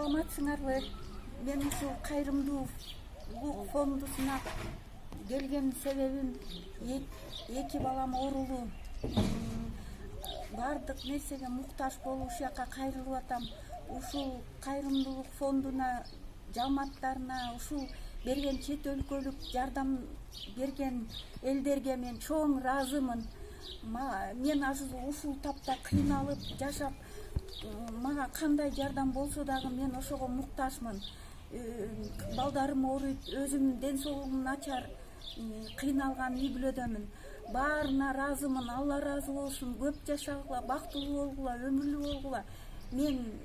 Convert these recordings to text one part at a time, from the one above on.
саламатсыңарбы? Мен ушул кайрымдуулук фондусуна келген себебим эки балам оорулуу. Баардык нерсеге муктаж болуп ушул жака кайрылып атам. Ушул кайрымдуулук фондуна, жамааттарына, ушул берген чет өлкөлүк жардам берген элдерге мен чоң ыраазымын. Мен ушул тапта кыйналып жашап, мага кандай жардам болсо дагы мен ошого муктажмын. Балдарым ооруйт, өзүмдүн ден соолугум начар, кыйналган үй бүлөдөмүн. Баарына ыраазымын. Алла ыраазы болсун. Көп жашагыла, бактылуу болгула, өмүрлүү болгула. Мен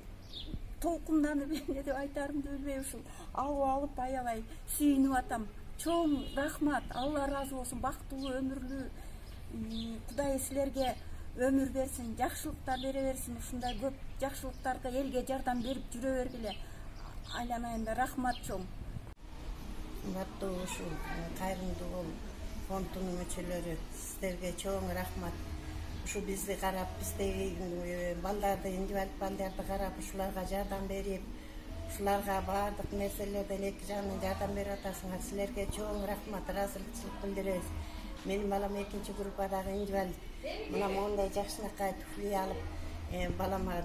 толкунданып эмне деп айтарымды билбей ушул алып аябай сүйүнүп атам. Чоң рахмат. Алла ыраазы болсун. Бактылуу, өмүрлүү. Кудай силерге өмүр берсин, жакшылыктар бере берсин. Ушундай көп жакшылыктарды элге жардам берип жүрө бергиле. Айланайында рахмат чоң. Кымбаттуу ушул кайрымдуу фондунун мүчөлөрү, сиздерге чоң рахмат. Ушу бизди карап, биздеги балдарды, инвалид балдарды карап, ушуларга жардам берип, ушуларга баардык нерселерден эки жагынан жардам берип атасыңар. Силерге чоң рахмат, ыраазычылык билдиребиз. Менин балам экинчи группадагы инвалид. Мына мондай жакшынакай туфли алып, балама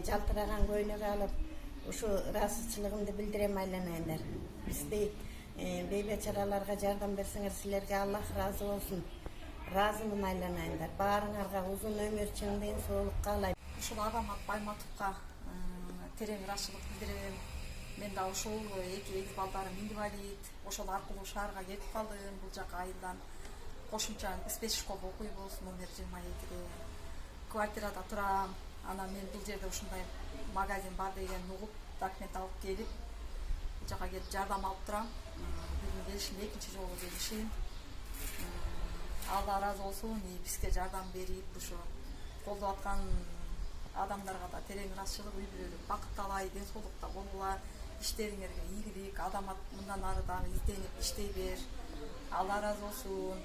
жалтыраган көйнөк алып, ушу ыраазычылыгымды билдирем, айланайындар. Бизди бейбечараларга жардам берсеңер, силерге Аллах ыраазы болсун. Ыраазымын, айланайындар. Баарыңарга узун өмүр, чың ден соолук каалайм. Ушул Азамат Байматовго терең ыраазычылык билдирем. Мен да ушул эки эгиз балдарым инвалид, ошол аркылуу шаарга кетип калдым. Бул жака айылдан кошумча спец школго окуй болсун, номер 22-де квартирада турам. Анан мен бул жерде ушундай магазин бар деген угуп, документ алып келип, бул жака келип жардам алып турам. Бүгүн келишим экинчи жолу келишим. Алла ыраазы болсун, бизге жардам берип, ушу колдоп аткан адамдарга да терең ыраазычылык, үй бүлөлүк бакыт талай, ден соолукта болгула, иштериңерге ийгилик, Азамат мындан ары дагы изденип иштей бер. Алла ыраазы болсун.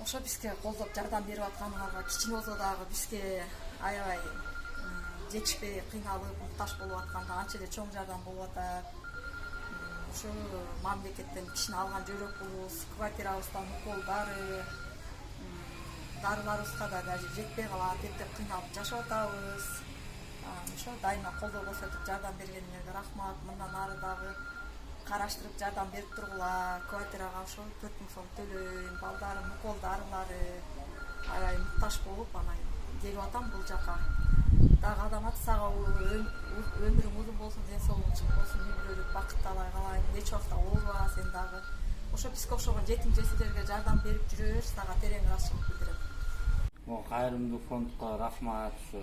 Ошо бизге колдоп жардам берип атканыңарга, кичине болсо дагы бизге аябай жетишпей кыйналып муктаж болуп атканда анча эле чоң жардам болуп атат. Ушу мамлекеттен кичине алган жөрөкүбүз, квартирабыздан уколдары, дарыларыбызга да даже жетпей калат, эптеп кыйналып жашап атабыз. Ошо дайыма колдоо көрсөтүп жардам бергениңерге рахмат. Мындан ары дагы караштырып жардам берип тургула. Квартирага ошо 4000 сом төлөйм, балдарым укол дарылары аябай муктаж болуп анан келип атам бул жака. Дагы Азамат, сага өмүрүң узун болсун, ден соолугуң чың болсун, үй бүлөлүк бакыт талай каалайм. Эч убакта ооруба сен дагы. Ошо бизге окшогон жетим жесирлерге жардам берип жүрө бер, сага терең ыраазычылык билдирем. Могу кайрымдуу фондко рахмат. Ушу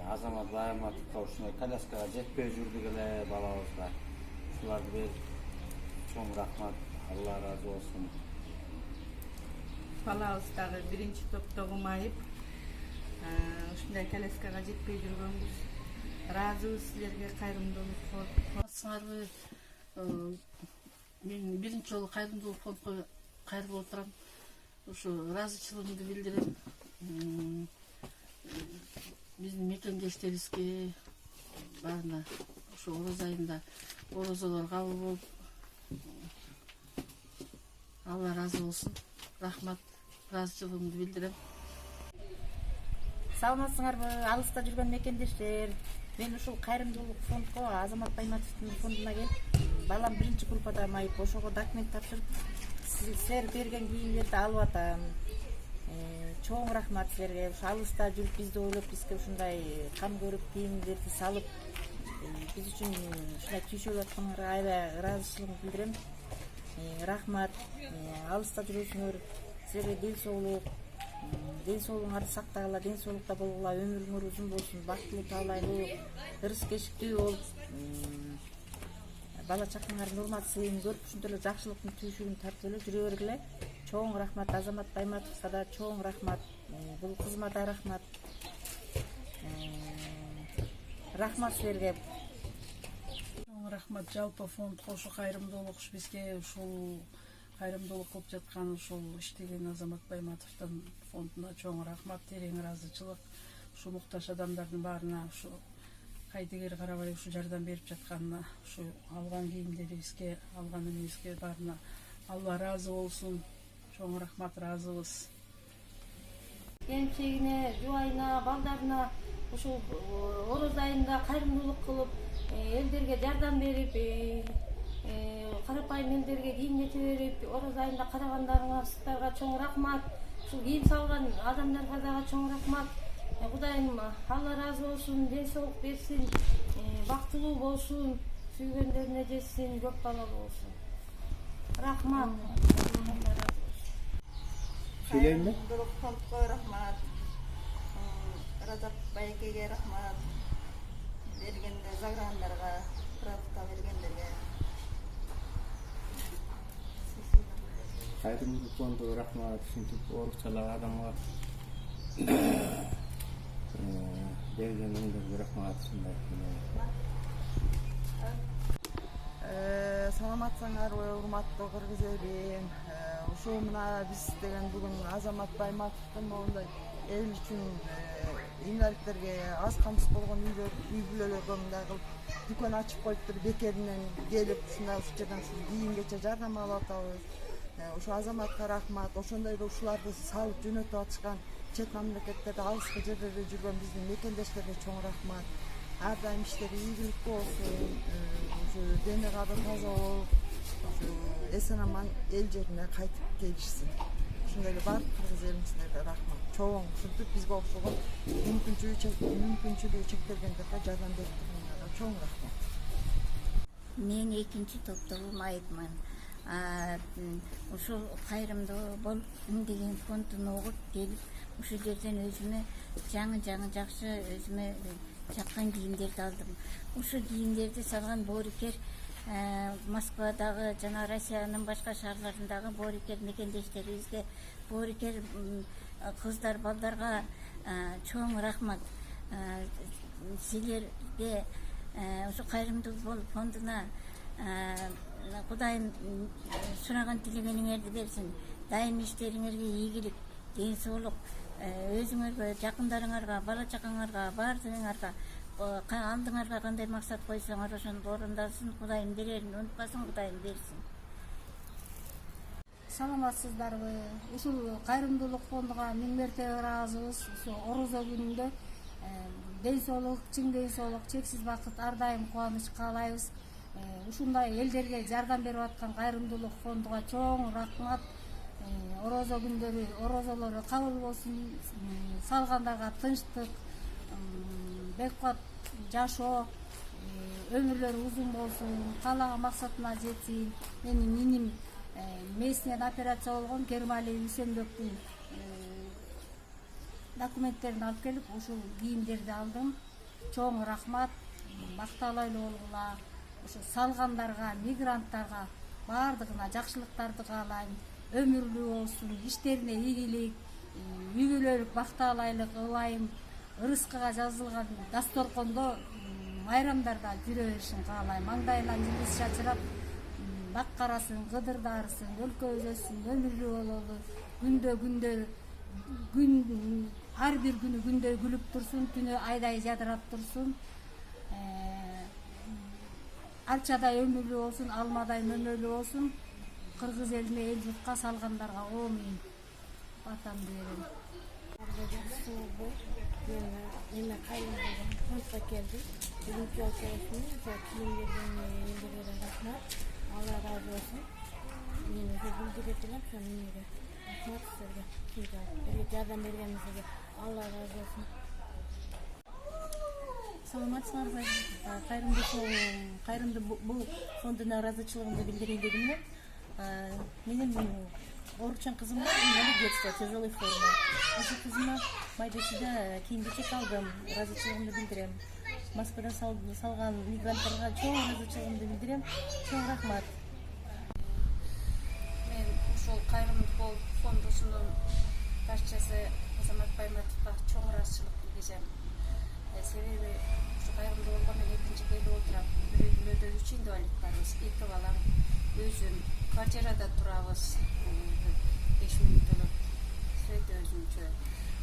Азамат Байматовго ушундай коляскага жетпей жүрдүк эле балабызга. Ушуларды берип чоң рахмат. Алла ыраазы болсун. Балабыз дагы биринчи топто кумайып, ушундай коляскага жетпей жүргөнбүз. Ыраазыбыз силерге, кайрымдуулук фондуңарбы. Мен биринчи жолу кайрымдуулук фондко кайрылып отурам. Ушу ыраазычылыгымды билдирем. Биздин мекендештерибизге баарына ушу ороз айында орозолор кабыл болуп, Алла ыраазы болсун. Рахмат, ыраазычылыгымды билдирем. Саламатсыңарбы, алыста жүргөн мекендештер? Мен ушул кайрымдуулук фондко, Азамат Байматовдун фондуна келип, балам биринчи группада майып, ошого документ тапшырып, силер берген кийимдерди алып атам. Чоң рахмат силерге. Ушу алыста жүрүп бизди ойлоп, бизге ушундай кам көрүп кийимдерди салып, биз үчүн ушундай түйшөлүп атканыңарга аябай ыраазычылыгымды билдирем. Рахмат. Алыста жүрөсүңөр. Силерге ден соолугуңарды сактагыла, ден соолукта болгула, өмүрүңөр узун болсун, бактылуу, таалайлуу, ырыс кешиктүү болуп, бала чакаңардын урматысын көрүп, ушундай эле жакшылыктын түйшүгүн тартып эле жүрө бергиле. Чоң рахмат. Азамат Байматовго да чоң рахмат. Бул кызыма да рахмат. Рахмат силерге. Рахмат. Жалпы фондко ушу кайрымдуулук бизге ушул кайрымдуулук кылып жаткан ушул иштеген Азамат Байматовдун фондуна чоң рахмат, терең ыраазычылык. Ушу муктаж адамдардын баарына ушу кайдыгер карабай ушу жардам берип жатканына, ушу алган кийимдерибизге, алган эмебизге баарына Алла ыраазы болсун. Чоң рахмат, ыраазыбыз. Келинчегине, жубайына, балдарына ушул ороз айында кайрымдуулук кылып, элдерге жардам берип, карапайым элдерге кийим кече берип, ороз айында карагандарыңыздарга чоң рахмат. Ушул кийим салган адамдарга дагы чоң рахмат. Кудайым Алла ыраазы болсун, ден соолук берсин, бактылуу болсун, сүйгөндөрүнө жетсин, көп балалуу болсун. Рахмат. Söyleyeyim mi? Кайрымдуулук фондко рахмат. Разап байекеге рахмат. Бергенде заграндарга, правка бергендерге. Кайрымдуулук фонду рахмат. Ушинтип оорукчалар адамга бергениңерге рахмат. Саламатсыңарбы, урматтуу кыргыз элим. Ушул мына биз деген бүгүн Азамат Байматовдун моундай эл үчүн инвалидтерге аз камсыз болгон үй бүлөлөргө мындай кылып дүкөн ачып коюптур, бекеринен келип ушундай ушул жерден кийим кече жардам алып атабыз. Ушу Азаматка рахмат. Ошондой эле ушуларды салып жөнөтүп атышкан чет мамлекеттерде, алыскы жерлерде жүргөн биздин мекендештерге чоң рахмат. Ар дайым иштери ийгиликтүү болсун, дени кабы таза болуп, эсен аман эл жерине кайтып келишсин. Ошондой эле баардык кыргыз элибизге рахмат. Чоң ушинтип бизге окшогон мүмкүнчүлүгү чектелгендерге жардам берип тургандарга чоң рахмат. Мен экинчи топтогу майытман. Ушул кайрымдуу болуп деген фондун угуп келип, ушул жерден өзүмө жаңы жакшы өзүмө жаккан кийимдерди алдым. Ушул кийимдерди салган боорукер Москвадагы жана Россиянын башка шаарларындагы боорукер мекендештерибизге, боорукер кыздар, балдарга чоң рахмат. Силерге ушу кайрымдуулук фондуна Кудайым сураган тилегениңерди берсин. Дайым иштериңерге ийгилик, ден соолук, өзүңөргө, жакындарыңарга, бала чакаңарга, баардыгыңарга, алдыңарга кандай максат койсоңор ошону орундалсын. Кудайым берерин унутпасын, Кудайым берсин. Саламатсыздарбы? Ушул кайрымдуулук фондуга миң мертебе ыраазыбыз. Ушу орозо күнүндө ден соолук, чың ден соолук, чексиз бакыт, ар дайым кубаныч каалайбыз. Ушундай элдерге жардам берип аткан кайрымдуулук фондуга чоң рахмат. Орозо күндөрү орозолору кабыл болсун, салгандарга тынчтык, беккат жашоо, өмүрлөрү узун болсун, каалаган максатына жетсин. Менин иним мээсинен операция болгон, Кермали Үсөнбөктүн документтерин алып келип, ушул кийимдерди алдым. Чоң рахмат. Макталайлуу болгула. Ушу салгандарга, мигранттарга баардыгына жакшылыктарды каалайм. Өмүрлүү болсун, иштерине ийгилик, үй бүлөлүк бакталайлык ылайым. Ырыскыга жазылган дасторкондо майрамдарда жүрө беришин каалайм. Маңдайынан жылдыз чачырап, бак карасын, кыдырдарсын, өлкө өзөсүн, өмүрлүү бололу. Күн ар бир күнү күндөй күлүп турсун, түнү айдай жадырап турсун. Арчадай өмүрлүү болсун, алмадай мөмөлүү болсун. Кыргыз элине, эл журтка салгандарга омин. Батам берем. Эме кайрымдуулук фондко келдик. Бүгүнкү очугусун кийим берген элдерге рахмат. Алла ыраазы болсун. Мен билдире турам ошо эмеге. Рахмат силерге. Элге жардам бергениңизге Алла ыраазы болсун. Саламатсыңарбы? Кайрымдуулук фондуна ыраазычылыгымды билдирейин дедим эле. Менин оорукчан кызым бар, инвалидство, тяжелый форма. Ошол кызыма майдачыда кийим-кечек алдым, ыраазычылыгымды билдирем. Москвадан салган мигранттарга чоң ыраазычылыгымды билдирем. Чоң рахмат. Мен ушул кайрымдуулук фондусунун башчысы Азамат Байматовго чоң ыраазычылык билдирем. Себеби ушу кайрымдуулукка мен экинчи келип отурам. Бир үй бүлөдө 3 инвалид барбыз, 2 балам, өзүм квартирада турабыз. 5 000 төлөп, сөйт өзүмчө.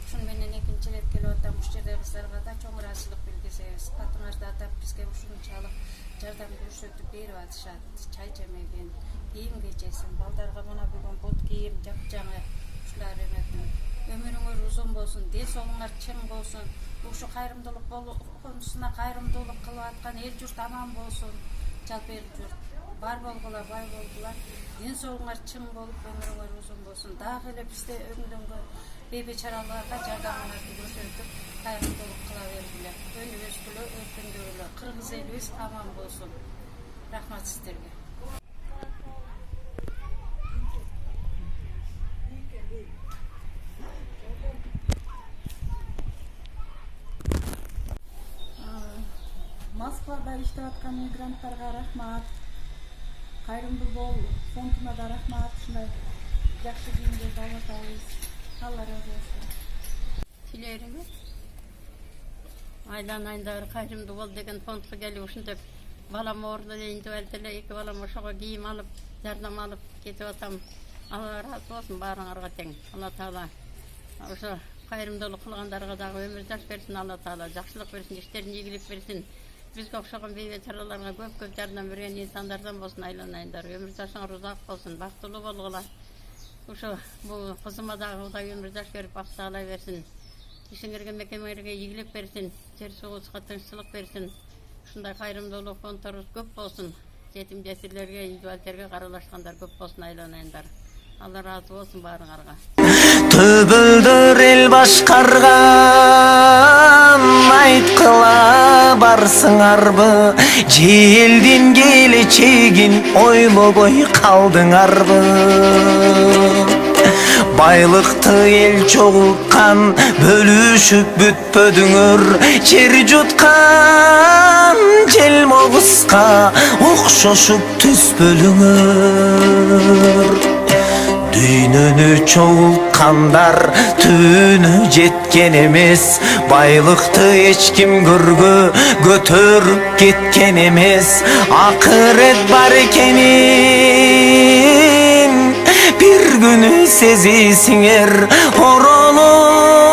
Ушун менен экинчи ирет келип атам. Ушул жерде кыздарга да чоң ыраазычылык билдирсебиз. Атыңарды каттап бизге ушунчалык жардам көрсөтүп берип атышат. Чай жемеген, кийим кечесин, балдарга мына бүгүн бут кийим жапжаңы ушулар эметин. Өмүрүңөр узун болсун, ден соолуңар чың болсун. Ушу кайрымдуулук конусуна кайрымдуулук кылып аткан эл журт аман болсун. Жалпы эл журт бар болгула, бай болгула. Ден соолуңар чың болуп, өмүрүңөр узун болсун. Дагы эле бизде өңдөнгөн бейбечараларга жардамыңарды көрсөтүп, кайрымдуулук кыла бергиле. Өнүп өскүлө, өркүндөгүлө. Кыргыз элибиз аман болсун. Рахмат сиздерге. Москвада иштеп аткан мигранттарга рахмат. Кайрымдуу бол фондуна да рахмат. Ушундай жакшы кийимдерди алып атабыз. Алла разы болсун. Тилериңиз айланайындар кайрымдуу бол деген фондко келип ушинтип балам ооруда инвалид эле 2 балам ошого кийим алып, жардам алып кетип атам. Алла разы болсун баарыңарга тең. Алла таала ошо кайрымдуулук кылгандарга дагы өмүр жаш берсин. Алла таала жакшылык берсин, иштерин ийгилик берсин. Бизге окшогон бейбечараларга көп жардам берген инсандардан болсун айланайындар. Өмүр жашыңар узак болсун, бактылуу болгула. Ошо бул кызыма дагы Кудай өмүр жаш берип бакталай берсин. Ишиңерге мекемеңерге ийгилик берсин, жер суубузга тынччылык берсин. Ушундай кайрымдуулук фондторубуз көп болсун. Жетим жесирлерге, инвалидтерге каралашкандар көп болсун айланайындар. Алла разы болсун баарыңарга. Төбөлдөр эл башкарган айткыла барсыңарбы, же элдин келечегин ойлобой калдыңарбы? Байлыкты эл чогулткан, бөлүшүп бүтпөдүңөр, жер жуткан желмогузга окшошуп түспөлүңөр. Дүйнөнү чогулткандар түбүнө жеткен эмес, байлыкты эч ким көтөрүп кеткен эмес. Акырет бар экенин бир күнү сезесиңер, оролуп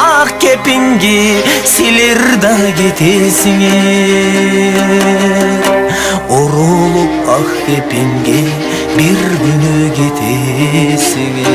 ак кепинги силер да кетесиңер. Оролуп ак кепинге bir günü gitesiniz.